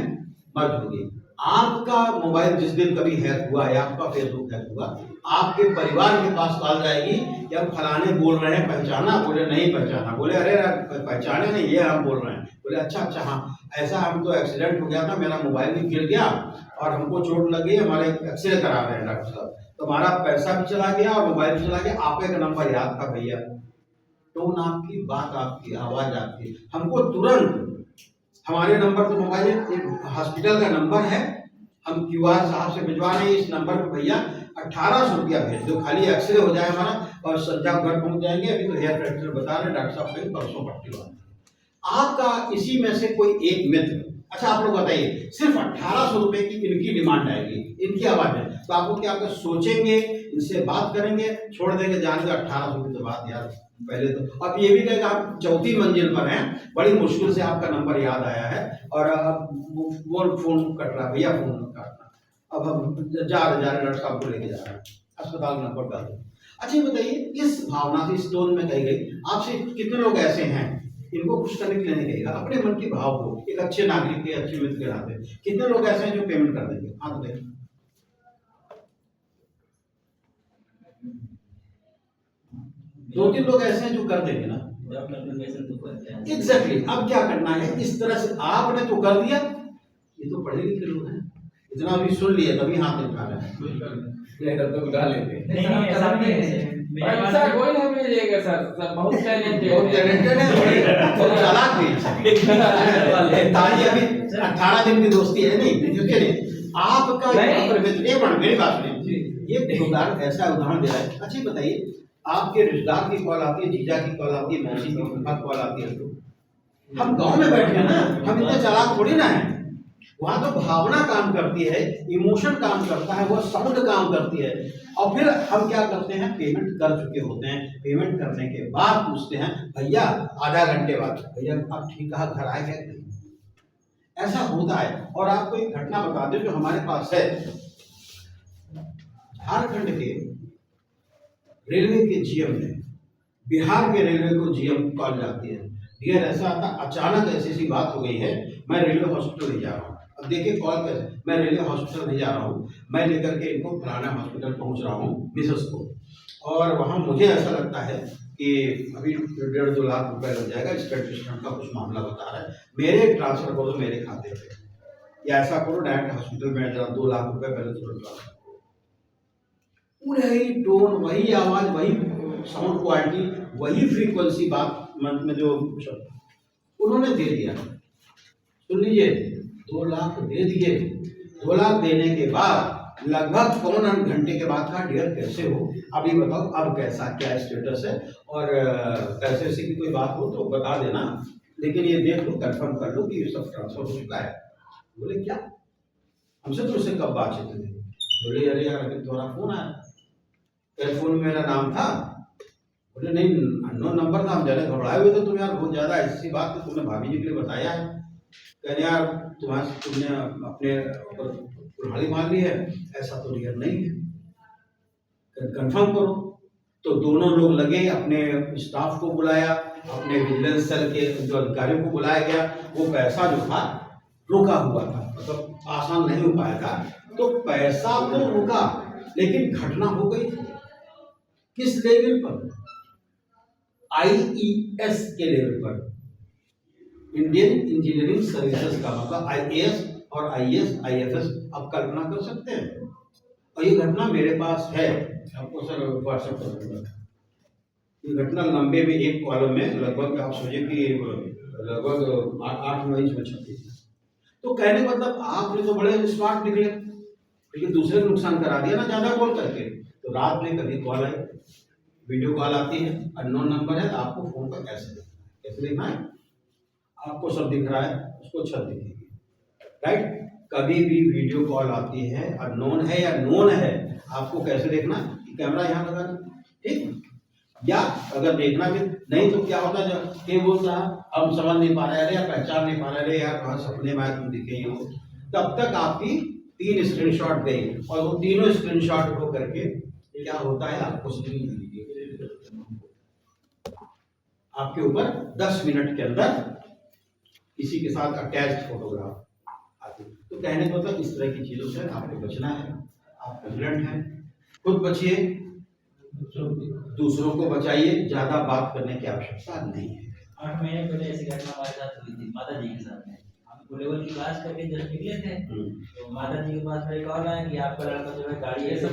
मर्ज होगी। आपका मोबाइल जिस दिन कभी हैक हुआ या आपका फेसबुक हैक हुआ, आपके परिवार के पास कॉल जाएगी कि हम फलाने बोल रहे हैं, पहचाना? बोले नहीं पहचाना। बोले अरे पहचाने नहीं, ये हम बोल रहे हैं। बोले अच्छा अच्छा, हाँ ऐसा, हम तो एक्सीडेंट हो गया था, मेरा मोबाइल भी गिर गया और हमको चोट लग गई, हमारे एक्सरे करा रहे हैं डॉक्टर साहब, तो हमारा पैसा भी चला गया और मोबाइल भी चला गया, आपका एक नंबर याद था भैया। टोन आपकी, बात आपकी, आवाज आपकी, हमको तुरंत हमारे नंबर तो मोबाइल एक हॉस्पिटल का नंबर है, हम क्यूआर साहब से भिजवा रहे हैं, इस नंबर पर भैया 1800 रुपया भेज दो, खाली एक्सरे हो जाए हमारा और संजा घर पहुंच जाएंगे। अभी तो हेयर फ्रैक्चर बता रहे हैं डॉक्टर साहब कहीं परसों पट्टी वाला। आपका इसी में से कोई एक मित्र, अच्छा आप लोग बताइए, सिर्फ 1800 रुपए की इनकी डिमांड आएगी, इनकी आवाज है, तो आपको क्या कर सोचेंगे, इनसे बात करेंगे, छोड़ देंगे, जानेंगे 1800 की तो बात यार पहले तो। अब ये भी कहेगा आप 4थी मंजिल पर हैं, बड़ी मुश्किल से आपका नंबर याद आया है और अब वो फोन कट रहा, भैया फोन काटना, अब हम जा रहे डॉक्टर साहब को लेके जा रहे हैं, अस्पताल नंबर डाल दो। अच्छा ये बताइए, इस भावना से, इस टोन में कही गई, आपसे कितने लोग ऐसे हैं इनको कुछ करने के लिए नहीं कहेगा, अपने मन के भाव को एक अच्छे नागरिक के, अच्छे मित्र के नाते कितने लोग ऐसे हैं जो पेमेंट कर देंगे? हाँ तो देखिए, 2-3 लोग ऐसे हैं जो कर देंगे ना। एग्जैक्टली, अब क्या करना है, इस तरह से आपने तो कर दिया, ये तो पढ़े लिखे लोग हैं, इतना भी सुन लिया तभी हाथ नहीं उठा रहे हैं, तो उठा लेते। पैसा कोई नहीं भेजेगा सर, सब बहुत टैलेंटेड बहुत टैलेंटेड है, बहुत चालाक भी। ताली अभी 18 दिन की दोस्ती है नहीं, क्योंकि नहीं आपका मेरी बात सुनिए, ये उदाहरण ऐसा उदाहरण दे रहा है। अच्छा बताइए, आपके रिश्तेदार की कॉल आती है, जीजा की कॉल आती है, मौसी की कॉल आती है, तो हम गांव में बैठे हैं ना, हम इतने चालाक थोड़ी ना है। वहां तो भावना काम करती है, इमोशन काम करता है, वो साउंड काम करती है, और फिर हम क्या करते हैं, पेमेंट कर चुके होते हैं, पेमेंट करने के बाद पूछते हैं भैया आधा घंटे बाद, भैया आप ठीक कहा, घर आए क्या नहीं, ऐसा होता है। और आपको एक घटना बता दें जो हमारे पास है, झारखंड के रेलवे के जीएम ने बिहार के रेलवे को जीएम कॉल जाती है, डियर ऐसा आता, अचानक ऐसी बात हो गई है, मैं रेलवे हॉस्पिटल नहीं जा रहा हूँ। अब देखिए कॉल कैसे, मैं रेलवे हॉस्पिटल नहीं जा रहा हूँ, मैं लेकर के इनको फलाना हॉस्पिटल पहुँच रहा हूँ मिसेस को, और वहाँ मुझे ऐसा लगता है कि अभी 1.5-2 लाख रुपए लग जाएगा, स्टेटिस्टिशियन का कुछ मामला बता रहा है, मेरे ट्रांसफर करो मेरे खाते पे, या ऐसा करो डायरेक्ट हॉस्पिटल में जरा 2 लाख रुपए पहले तुरंत ट्रांसफर करो। वही टोन, वही आवाज, वही साउंड क्वालिटी, वही फ्रीक्वेंसी, बात में जो उन्होंने दे दिया। सुन लीजिए, 2 लाख दे दिए, 2 लाख देने के बाद लगभग 1.25 घंटे के बाद कहा डियर कैसे हो, अभी बताओ अब कैसा क्या स्टेटस है, और पैसे से की कोई बात हो तो बता देना, लेकिन ये देख लो, कंफर्म कर लो कि ये सब ट्रांसफर हो चुका है। बोले क्या, हमसे तो उससे कब बातचीत हुई? बोले अरे यार अभी तुम्हारा फोन आया, टेलीफोन में मेरा नाम था। बोले नहीं, अननोन नंबर था, हम ज़्यादा घबराए हुए थे, तुम यार बहुत ज़्यादा ऐसी बात है, तुमने भाभी जी के लिए बताया है, कहने यार तुमने अपने ऊपर कुल्हाड़ी मार ली है, ऐसा तो रियल नहीं है, कंफर्म करो। तो दोनों लोग लगे, अपने स्टाफ को बुलाया, अपने विजिलेंस सेल के जो अधिकारियों को बुलाया गया। वो पैसा जो था रुका हुआ था, मतलब आसान नहीं हो पाया था, तो पैसा तो रुका, लेकिन घटना हो गई थी। किस लेवल पर? IES के लेवल पर, इंडियन इंजीनियरिंग सर्विसेज का मतलब IAS और IAS IFS आप कल्पना कर सकते हैं। और ये घटना मेरे पास है, आपको सर व्हाट्सएप कर दूंगा। ये घटना लंबे में एक कॉलम में लगभग आप सोचिए कि लगभग 8-9 इंच में छपी थी। तो कहने मतलब आपने तो बड़े स्मार्ट निकले, लेकिन दूसरे को नुकसान करा दिया ना ज्यादा कॉल करके। तो रात में कभी कॉल आई, वीडियो कॉल आती है, अननोन नंबर है, तो आपको फोन पर कैसे देखना है? आपको सब दिख रहा है, उसको छत दिखेगी, राइट? कभी भी वीडियो कॉल आती है, अननोन है या नोन है, आपको कैसे देखना कि कैमरा यहाँ लगा है, ठीक? या अगर देखना भी नहीं तो क्या होता है, जब के बोल रहा हम समझ नहीं पा रहे, या पहचान नहीं पा रहे, यार कहाँ सपने में तुम दिखे ही हो, तब तक आपकी 3 स्क्रीनशॉट गई, और वो तीनों स्क्रीनशॉट को करके क्या होता है, आपको आपके ऊपर 10 मिनट के अंदर किसी के साथ अटैच्ड फोटोग्राफ आती है। तो कहने को तो इस तरह की चीजों से आपको बचना है। आप विजिलेंट हैं, खुद बचिए, दूसरों को बचाइए, ज्यादा बात करने की आवश्यकता नहीं है। 8 महीने पहले ऐसी घटना हमारे साथ हुई थी माता जी के साथ में। हम को लेवल की क्लास करके जस्ट निकले थे, तो माता जी के पास मेरे कॉल आया कि आपका लड़का जो है गाड़ी ऐसे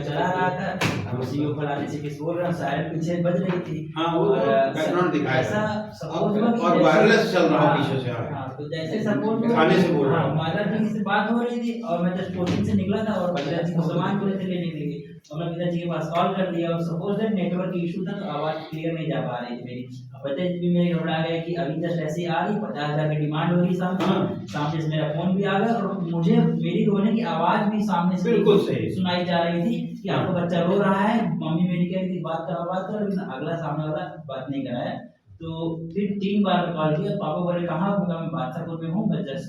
चला रहा था, हम उसी के ऊपर आने से किस बोल रहे हैं, सायरन पीछे बज रही थी। हाँ, वो बैकग्राउंड दिखाया ऐसा सपोज और वायरलेस चल रहा है पीछे से। हाँ, तो जैसे सपोज खाने से बोल रहा हूँ। माता जी से बात हो रही थी और मैं जस्ट कोचिंग से निकला था और पिताजी को सामान को लेते लेने के लिए, और मैं पिताजी के पास कॉल कर दिया, और सपोज दैट नेटवर्क इशू था तो आवाज क्लियर नहीं जा पा रही थी मेरी। पिताजी भी मेरे घबरा गए कि अभी जस्ट ऐसी आ रही, 50,000 की डिमांड हो रही सामने से मेरा फोन भी आ गया, और मुझे मेरी रोने की आवाज भी सामने से बिल्कुल सही सुनाई जा रही थी कि आपका बच्चा रो रहा है। मम्मी मेरी कह रही थी बात करो, लेकिन अगला सामने वाला बात नहीं कराया। तो फिर 3 बार कॉल किया, पापा बोले कहाँ? मैं बादशाहपुर में हूँ, मैं जस्ट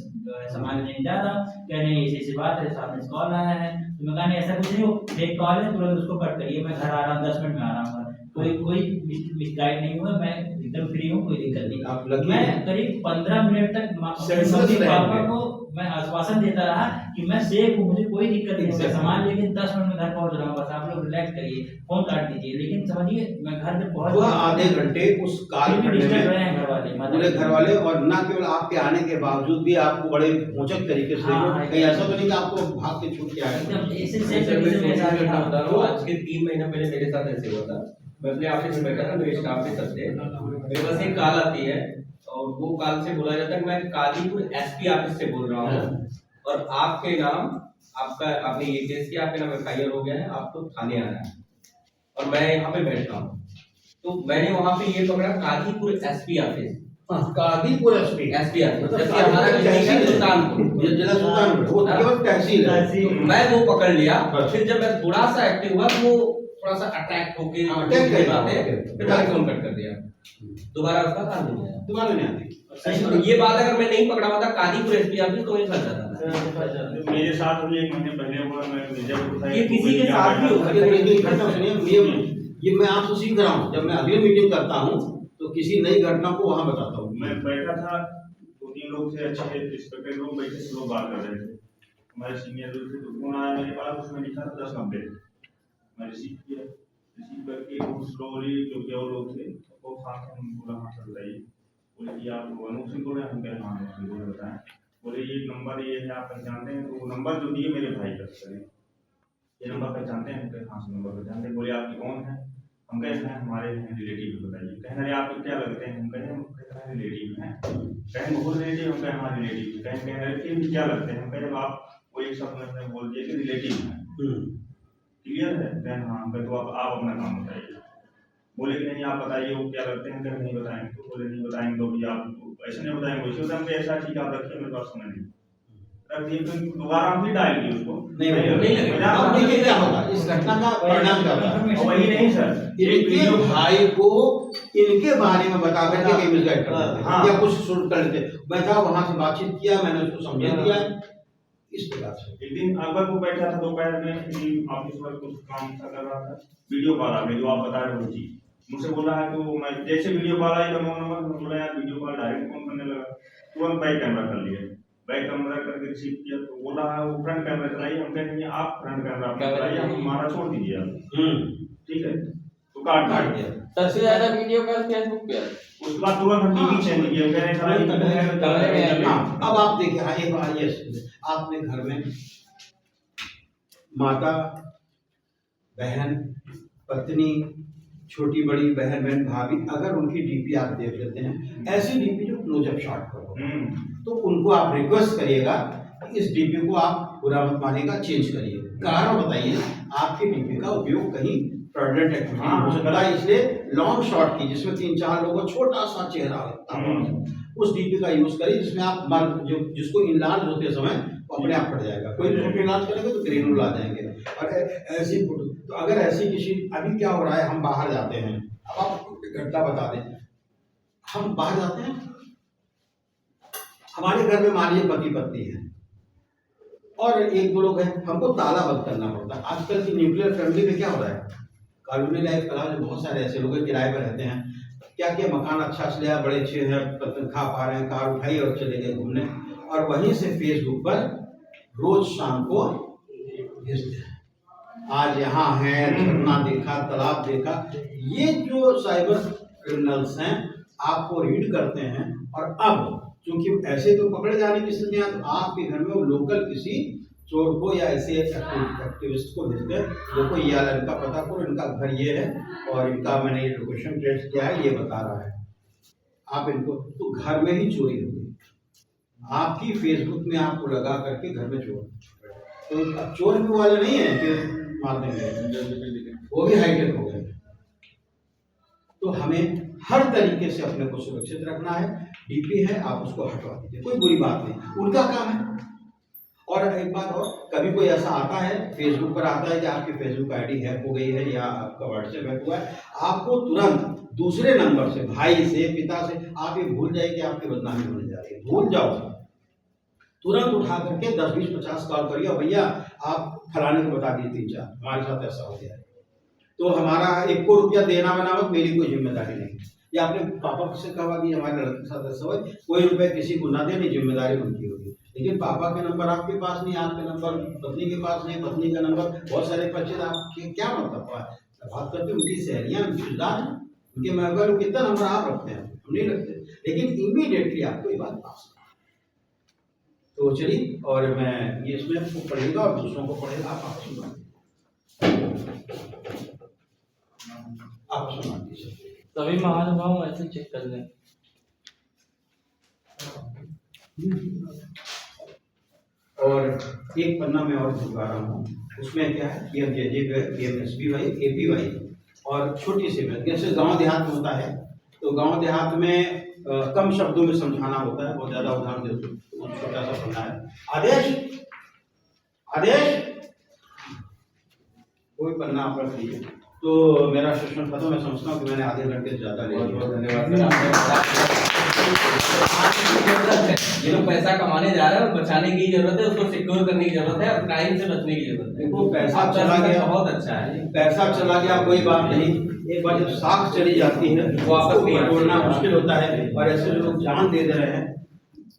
सामान लेने जा रहा, कह रहे ऐसी बात है, सामने से कॉल आया है। तो मैं कहा ऐसा कुछ नहीं हो, एक कॉल है, तुरंत उसको कट करिए, मैं घर आ रहा हूँ, 10 मिनट में आ रहा हूँ। कोई मिसगाइड नहीं हुआ, मैं एकदम फ्री हूँ, कोई दिक्कत नहीं। मैं करीब 15 मिनट तक पापा को मैं आश्वासन देता रहा कि मैं सेफ हूँ, मुझे कोई दिक्कत नहीं है, सामान लेके 10 मिनट में घर पहुंच रहा हूँ, बस आप लोग रिलैक्स करिए, फोन काट दीजिए। लेकिन समझिए मैं घर पे पहुंच आधे घंटे उस काल खंड में पूरे घर वाले, और न केवल आपके आने के बावजूद भी आपको बड़े रोचक तरीके से, कहीं ऐसा तो नहीं कि आपको भाग के छूट के आए। आज के 3 महीना पहले मेरे साथ ऐसे हुआ था। मैं अपने ऑफिस में बैठा था, मेरे स्टाफ के साथ थे, मेरे पास एक कॉल आती है और वो कॉल से बोला जाता है मैं कादीपुर SP ऑफिस से बोल रहा हूँ, और आपके नाम, आपने ये केस किया, आपके नाम FIR हो गया है, आपको थाने आना है, और मैं यहाँ पे बैठा हूँ। तो मैंने वहाँ पे ये पकड़ा Kadipur SP office, Kadipur SP office, जबकि हमारा तहसील सुल्तानपुर, जिला सुल्तानपुर, वो केवल तहसील है। तो मैं वो पकड़ लिया। फिर जब मैं थोड़ा सा एक्टिव हुआ तो वो थोड़ा सा अटैक होके फिर मैंने फोन कट कर दिया, दोबारा उसका काम नहीं आया, दोबारा नहीं आती। ये बात अगर मैं नहीं पकड़ा हुआ था कादीपुर SP ऑफिस तो ये फंस जाता था। मेरे साथ भी 1 महीने पहले हुआ, मैं मिर्जापुर था, ये किसी के साथ भी होगा। घटना सुनिए, ये मैं आपसे सीख रहा हूँ। जब मैं अगली मीटिंग करता हूँ तो किसी नई घटना को वहाँ बताता हूँ। मैं बैठा था, 2-3 लोग थे, अच्छे रिस्पेक्टेड लोग बैठे, सब लोग बात कर रहे थे। हमारे सीनियर लोग थे, तो फोन आया मेरे पास, उसमें लिखा था 1090। मैं रिसीव किया, रिसीव करके स्लोली जो कि और लोग थे वो साथ में बोला हाँ सर बताइए। बोले कि आप अनूप सिंह बोल रहे हैं? हम कहे हाँ अनूप सिंह बोल बताएं। बोले ये नंबर ये है, आप पहचानते हैं? तो वो नंबर जो दिए मेरे भाई का सर, ये नंबर पहचानते हैं? हम कहे हाँ नंबर पहचानते हैं। बोले आपके कौन है? हम कहे हैं हमारे रिलेटिव, बताइए। कहने लगे आपके क्या लगते हैं? हम कहे रिलेटिव हैं। कहें बहुत रिलेटिव? हम कहे हमारे रिलेटिव। कहें क्या लगते हैं? हम कहे आप वो एक शब्द में बोल दिए कि रिलेटिव हैं। क्लियर है? कहन हाँ। हम कहे तो आप अपना काम बताइए। बोले कि नहीं आप बताइए वो क्या लगते हैं? कहें नहीं बताएंगे। तो बोले नहीं बताएंगे तो भी आप ऐसे नहीं बताएंगे, वैसे होता है। ऐसा ठीक आप रखिए, मेरे पास समय नहीं रख दिए। फिर दोबारा हम फिर डायल किए उसको, नहीं लगेगा। अब देखिए क्या होगा, इस घटना का परिणाम क्या होगा। वही नहीं सर, इनके भाई को इनके बारे में बता करके मिसगाइड कर देते हैं या कुछ शुरू कर देते। मैं था वहां से बातचीत किया, मैंने उसको समझा दिया, इस प्रकार से। एक दिन अकबर को बैठा था दोपहर में ऑफिस में कुछ काम सा कर रहा था, वीडियो कॉल आ गई जो आप बता रहे हो जी। मुझसे बोला है तो मैं जैसे वीडियो कॉल आई तो मैं बोला यार वीडियो कॉल डायरेक्ट फोन करने लगा, तुरंत बैक कैमरा कर लिया, बैक कैमरा करके रिसीव किया तो बोला है वो फ्रंट कैमरा चलाइए, हम कहेंगे आप फ्रंट कैमरा चलाइए, हम हमारा छोड़ दीजिए आप, ठीक है, तो काट दिया। सबसे ज्यादा वीडियो कॉल फेसबुक पे है। उसके बाद तुरंत हम टीवी चेंज किया, कह रहे साला हाँ, अब आप देखिए, हाँ एक बात ये आपने घर में माता, बहन, पत्नी, छोटी बड़ी बहन बहन भाभी, अगर उनकी डीपी आप देख लेते हैं, ऐसी डीपी जो क्लोजअप शॉट करो, तो उनको आप रिक्वेस्ट करिएगा कि इस डीपी को आप बुरा मत मानिएगा, चेंज करिए। कारण बताइए, आपकी डीपी का उपयोग कहीं फ्रॉडलेंट एक्टिविटी हो सकता है, इसलिए लॉन्ग शॉट की जिसमें 3-4 लोगों का छोटा सा चेहरा हो, उस डीपी का यूज करिए जिसमें आप मर्द जो जिसको इनलार्ज होते समय वो अपने आप फट जाएगा, कोई छोटे इलाज करेंगे तो ग्रेनुल आ जाएंगे। और ऐसी फोटो तो अगर ऐसी किसी, अभी क्या हो रहा है, हम बाहर जाते हैं, अब आप घटना बता दें, हम बाहर जाते हैं, हमारे घर में मान लीजिए पति पत्नी है और 1-2 लोग हैं, हमको ताला बंद करना पड़ता है। आजकल की न्यूक्लियर फैमिली में क्या हो रहा है, कॉलोनी लाइफ का जो बहुत सारे ऐसे लोग किराए पर रहते हैं, क्या क्या मकान अच्छा से लिया, बड़े अच्छे हैं, खा पा रहे हैं, कार उठाई और चले गए घूमने, और वहीं से फेसबुक पर रोज शाम को भेजते हैं, आज यहाँ है, झरना देखा, तालाब देखा। ये जो साइबर क्रिमिनल्स हैं आपको रीड करते हैं, और अब क्योंकि ऐसे तो पकड़े जाने की स्थितियां, तो आपके घर में वो लोकल किसी चोर को या ऐसे एक्टिविस्ट को भेजते हैं, देखो ये वाला इनका पता करो, इनका घर ये है और इनका मैंने ये लोकेशन ट्रेस किया है, ये बता रहा है, आप इनको, तो घर में ही चोरी हो गई, आपकी फेसबुक में आपको लगा करके घर में चोर, तो अब चोर भी वाले नहीं है कि मार देंगे, वो भी हाईटेक हो गए। तो हमें हर तरीके से अपने को सुरक्षित रखना है। डीपी है, आप उसको हटवा दीजिए, कोई बुरी बात नहीं, उनका काम है। और एक बात और, कभी कोई ऐसा आता है, फेसबुक पर आता है कि आपकी फेसबुक आईडी हैक हो गई है या आपका व्हाट्सएप हैक हुआ है, आपको तुरंत दूसरे नंबर से, भाई से, पिता से, आप ये भूल जाइए कि आपकी बदनामी होने जा रही है, भूल जाओ, तुरंत उठा करके 10, 20, 50 कॉल करिए, भैया आप फलाने को बता दिए 3-4 हमारे साथ ऐसा हो गया है, तो हमारा 1 को रुपया देना बनावत मेरी कोई जिम्मेदारी नहीं, या आपने पापा से कहा कि हमारे लड़के के साथ ऐसा हो, कोई रुपये किसी को ना देनी, जिम्मेदारी उनकी होगी। लेकिन पापा के नंबर आपके पास नहीं, आपके नंबर पत्नी के पास नहीं, पत्नी का नंबर बहुत सारे बच्चे, आपके क्या मतलब बात करते, उनकी सहेलियाँ, उनकी रिश्तेदार हैं, उनके मोबाइल में कितना नंबर आप रखते हैं, हम नहीं रखते, लेकिन इमीडिएटली आपको ये बात पास। तो चलिए, और मैं ये इसमें आपको पढ़ेगा और दूसरों को पढ़ेगा, आप सुना दीजिए। सभी महानुभाव ऐसे चेक कर लें। और एक पन्ना में और दिखा रहा हूँ, उसमें क्या है, PMJJY, PMSBY, APY और छोटी सी बात, जैसे गांव देहात में होता है, तो गांव देहात में कम शब्दों में समझाना होता है, बहुत ज्यादा उदाहरण देते हैं, तो छोटा सा पन्ना है, आदेश आदेश, कोई पन्ना आप रख लीजिए। तो मेरा सेशन खत्म, मैं समझता हूँ कि मैंने आधे घंटे से ज्यादा ले लिया। बहुत धन्यवाद। ये लोग पैसा कमाने जा रहे हैं और बचाने की जरूरत है, उसको सिक्योर करने की जरूरत है और क्राइम से बचने की जरूरत है। देखो पैसा चला गया, बहुत अच्छा है, पैसा चला गया कोई बात नहीं, एक बार जब साख चली जाती है वो आपको तोड़ना मुश्किल होता है, और ऐसे लोग जान दे रहे हैं